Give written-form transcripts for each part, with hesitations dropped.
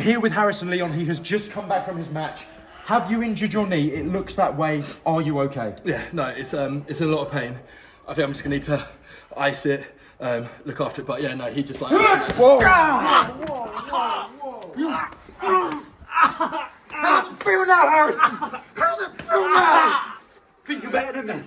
I'm here with Harrison Leon. He has just come back from his match. Have you injured your knee? It looks that way. Are you okay? Yeah, no, it's in a lot of pain. I think I'm just gonna need to ice it, look after it. But yeah, no, he just like. Whoa! How's it feel now, Harrison? How's it feel now? Think you're better than me?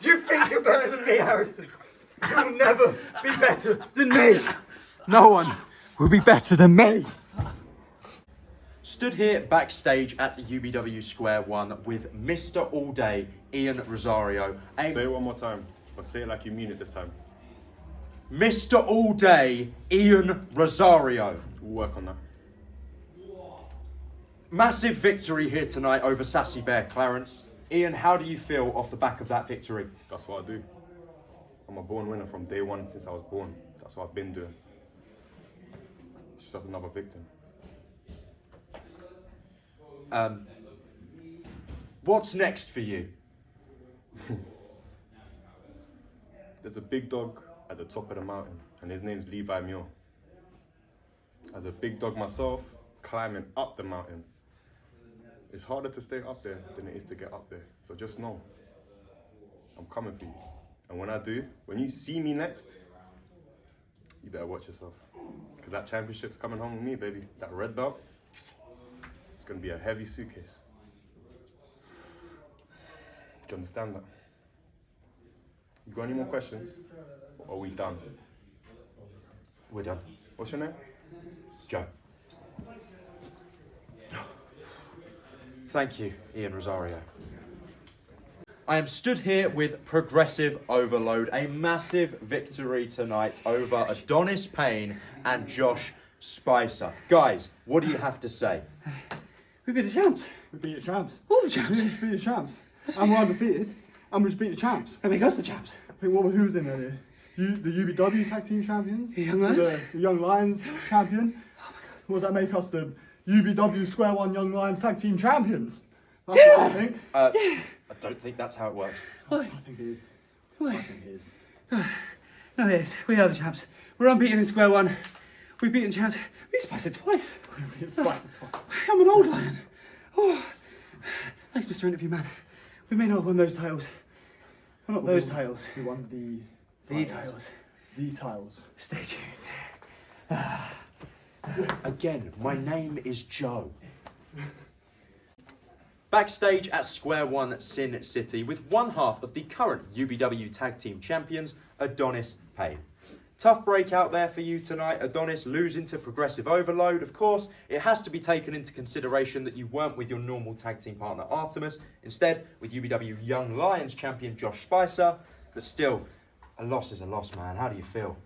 You think you're better than me, Harrison? You'll never be better than me. No one will be better than me. Stood here backstage at UBW Square One with Mr. All Day, Ian Rosario. Say it one more time, but say it like you mean it this time. Mr. All Day, Ian Rosario. We'll work on that. Massive victory here tonight over Sassy Bear Clarence. Ian, how do you feel off the back of that victory? That's what I do. I'm a born winner from day one since I was born. That's what I've been doing. Just as another victim. What's next for you? There's a big dog at the top of the mountain, and his name's Levi Muir. As a big dog myself, climbing up the mountain, it's harder to stay up there than it is to get up there. So just know, I'm coming for you. And when I do, when you see me next, you better watch yourself. Because that championship's coming home with me, baby. That red belt, it's going to be a heavy suitcase. Do you understand that? You got any more questions? Or are we done? We're done. What's your name? Joe. Thank you, Ian Rosario. I am stood here with Progressive Overload, a massive victory tonight over Adonis Payne and Josh Spicer. Guys, what do you have to say? We beat the champs. We beat the champs. All the champs. We just beat the champs. And we're undefeated. And we just beat the champs. They make us the champs. I think who was in there? The UBW Tag Team Champions. The Young Lions. The Young Lions champion. Oh my God. What does that make us? The UBW Square One Young Lions Tag Team Champions. That's what I think. I don't think that's how it works. I think it is. Why? I think it is. No, it is. We are the champs. We're unbeaten in Square One. We've beaten champs. We spiced it twice. We beat Spicer twice. I'm an old lion. Oh, thanks, Mr. Interview Man. We may not have won those titles. Well, not those titles. We won the titles. The titles. Stay tuned. Again, my name is Joe. Backstage at Square One Sin City with one half of the current UBW Tag Team Champions, Adonis Payne. Tough breakout there for you tonight, Adonis, losing to Progressive Overload. Of course, it has to be taken into consideration that you weren't with your normal tag team partner, Artemis, instead with UBW Young Lions champion, Josh Spicer. But still, a loss is a loss, man. How do you feel?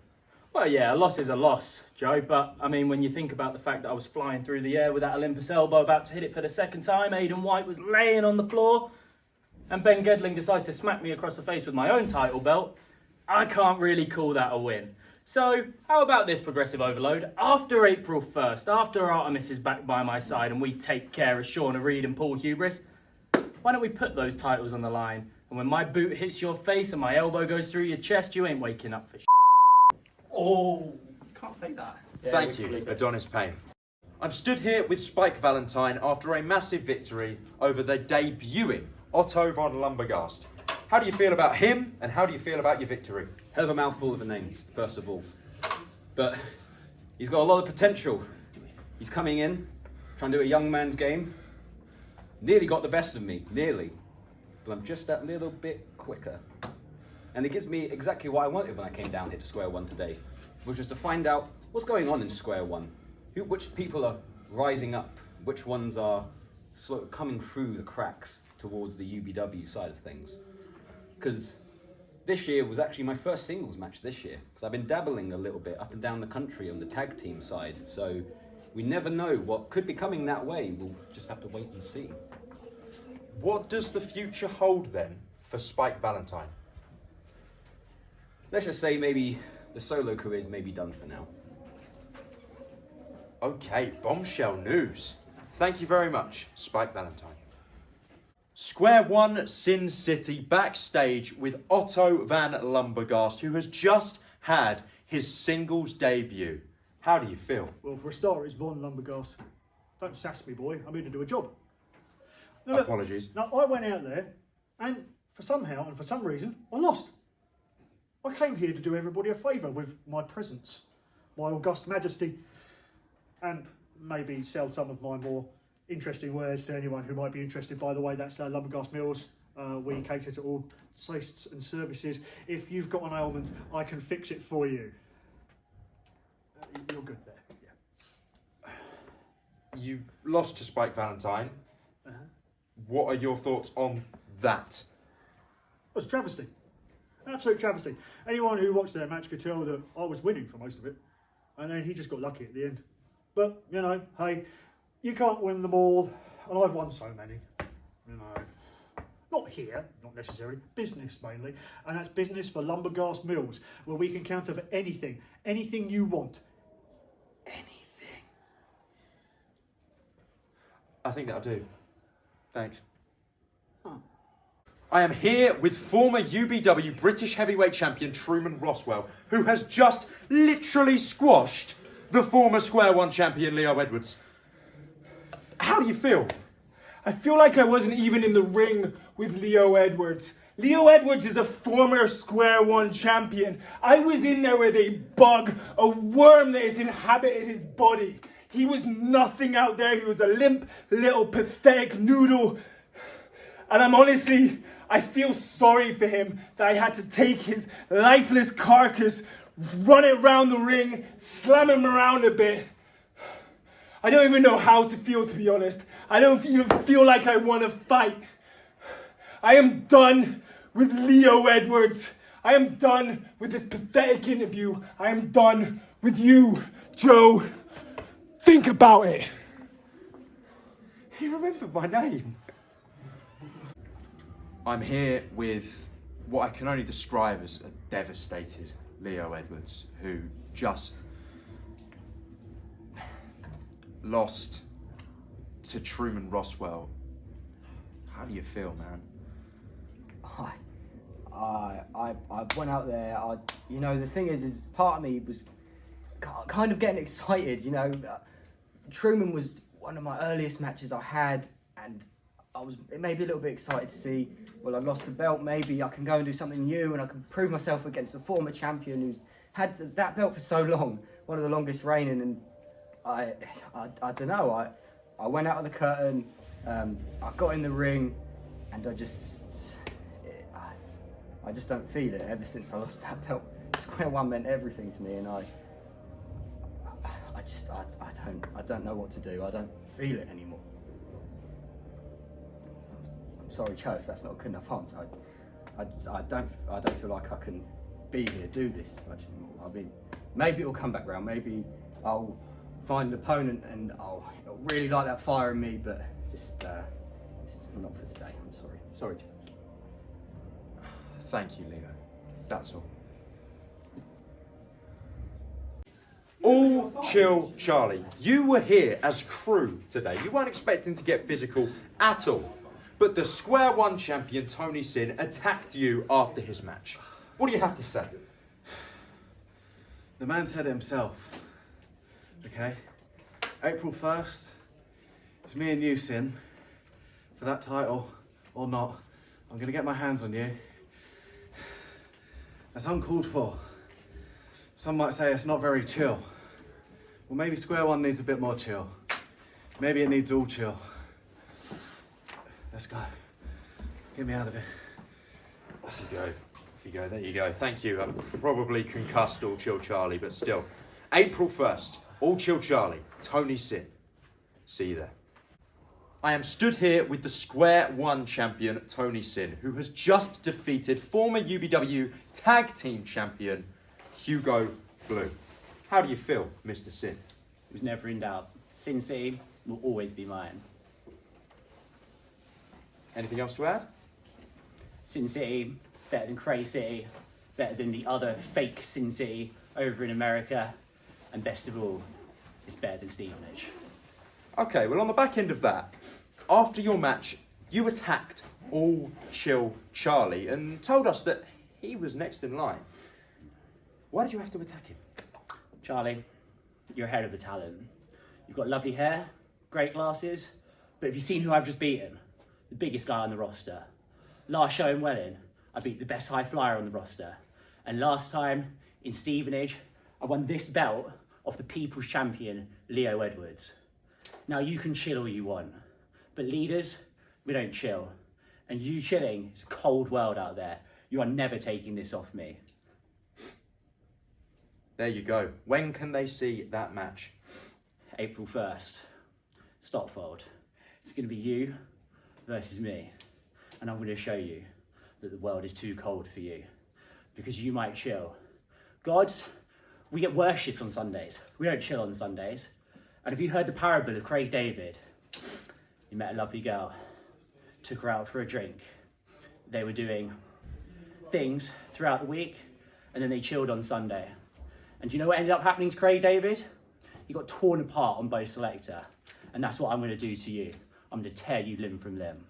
Well, yeah, a loss is a loss, Joe. But, I mean, when you think about the fact that I was flying through the air with that Olympus elbow about to hit it for the second time, Aidan White was laying on the floor, and Ben Gedling decides to smack me across the face with my own title belt, I can't really call that a win. So, how about this, Progressive Overload? After April 1st, after Artemis is back by my side and we take care of Shauna Reed and Paul Hubris, why don't we put those titles on the line? And when my boot hits your face and my elbow goes through your chest, you ain't waking up for Oh, can't say that. Thank you, Adonis Payne. I'm stood here with Spike Valentine after a massive victory over the debuting Otto von Lumbergast. How do you feel about him, and how do you feel about your victory? Hell of a mouthful of a name, first of all. But he's got a lot of potential. He's coming in, trying to do a young man's game. Nearly got the best of me, nearly. But I'm just that little bit quicker. And it gives me exactly what I wanted when I came down here to Square One today, which was to find out what's going on in Square One. Which people are rising up, which ones are sort of coming through the cracks towards the UBW side of things. Because this year was actually my first singles match this year, because I've been dabbling a little bit up and down the country on the tag team side, so we never know what could be coming that way. We'll just have to wait and see. What does the future hold then for Spike Valentine? Let's just say maybe the solo careers may be done for now. Okay, bombshell news. Thank you very much, Spike Valentine. Square One Sin City backstage with Otto van Lumbergast, who has just had his singles debut. How do you feel? Well, for a start, it's Von Lumbergast. Don't sass me, boy. I'm here to do a job. Now, look, Apologies. Now, I went out there, and for some reason, I lost. I came here to do everybody a favour with my presence, my august majesty, and maybe sell some of my more interesting wares to anyone who might be interested. By the way, that's Lumbergast Mills. We cater to all tastes and services. If you've got an ailment, I can fix it for you. You're good there, yeah. You lost to Spike Valentine. What are your thoughts on that? It was a travesty. Absolute travesty. Anyone who watched that match could tell that I was winning for most of it. And then he just got lucky at the end. But, you know, hey, you can't win them all. And I've won so many. You know, not here, not necessarily. Business mainly. And that's business for Lumbergast Mills, where we can counter for anything. Anything you want. Anything. I think that'll do. Thanks. I am here with former UBW British Heavyweight Champion Truman Roswell, who has just literally squashed the former Square One champion Leo Edwards. How do you feel? I feel like I wasn't even in the ring with Leo Edwards. Leo Edwards is a former Square One champion. I was in there with a bug, a worm that has inhabited his body. He was nothing out there. He was a limp, little, pathetic noodle. And I feel sorry for him that I had to take his lifeless carcass, run it around the ring, slam him around a bit. I don't even know how to feel, to be honest. I don't even feel like I want to fight. I am done with Leo Edwards. I am done with this pathetic interview. I am done with you, Joe. Think about it. He remembered my name. I'm here with what I can only describe as a devastated Leo Edwards, who just lost to Truman Roswell. How do you feel, man? I went out there. You know, the thing is part of me was kind of getting excited. You know, Truman was one of my earliest matches I had, and I was maybe a little bit excited to see. Well, I lost the belt. Maybe I can go and do something new, and I can prove myself against a former champion who's had that belt for so long, one of the longest reigning. And I don't know. I went out of the curtain. I got in the ring, and I just don't feel it. Ever since I lost that belt, Square One meant everything to me, and I don't know what to do. I don't feel it anymore. I'm sorry, Joe, if that's not a good enough answer. I don't feel like I can be here, do this much anymore. I mean, maybe it'll come back round. Maybe I'll find an opponent and it'll really light that fire in me. But just it's not for today. I'm sorry. Sorry, Joe. Thank you, Leo. That's all. All chill, Charlie. You were here as crew today. You weren't expecting to get physical at all. But the Square One champion, Tony Sin, attacked you after his match. What do you have to say? The man said it himself. Okay? April 1st, it's me and you, Sin. For that title, or not, I'm going to get my hands on you. That's uncalled for. Some might say it's not very chill. Well, maybe Square One needs a bit more chill. Maybe it needs all chill. Let's go. Get me out of here. Off you go. Off you go. There you go. Thank you. I'm probably concussed All Chill Charlie, but still. April 1st, All Chill Charlie, Tony Sin. See you there. I am stood here with the Square One champion, Tony Sin, who has just defeated former UBW Tag Team champion, Hugo Blue. How do you feel, Mr. Sin? It was never in doubt. Sin City will always be mine. Anything else to add? Sin City, better than Cray City, better than the other fake Sin City over in America, and best of all, it's better than Stevenage. Okay, well, on the back end of that, after your match, you attacked All Chill Charlie and told us that he was next in line. Why did you have to attack him? Charlie, you're ahead of the talent. You've got lovely hair, great classes, but have you seen who I've just beaten? The biggest guy on the roster. Last show in Welling, I beat the best high flyer on the roster. And last time in Stevenage, I won this belt off the People's Champion, Leo Edwards. Now you can chill all you want, but leaders, we don't chill. And you chilling, it's a cold world out there. You are never taking this off me. There you go. When can they see that match? April 1st, Stotfold. It's going to be you versus me. And I'm going to show you that the world is too cold for you. Because you might chill. Gods, we get worshipped on Sundays. We don't chill on Sundays. And have you heard the parable of Craig David? He met a lovely girl, took her out for a drink. They were doing things throughout the week, and then they chilled on Sunday. And do you know what ended up happening to Craig David? He got torn apart on Bo Selector. And that's what I'm going to do to you. I'm going to tear you limb from limb.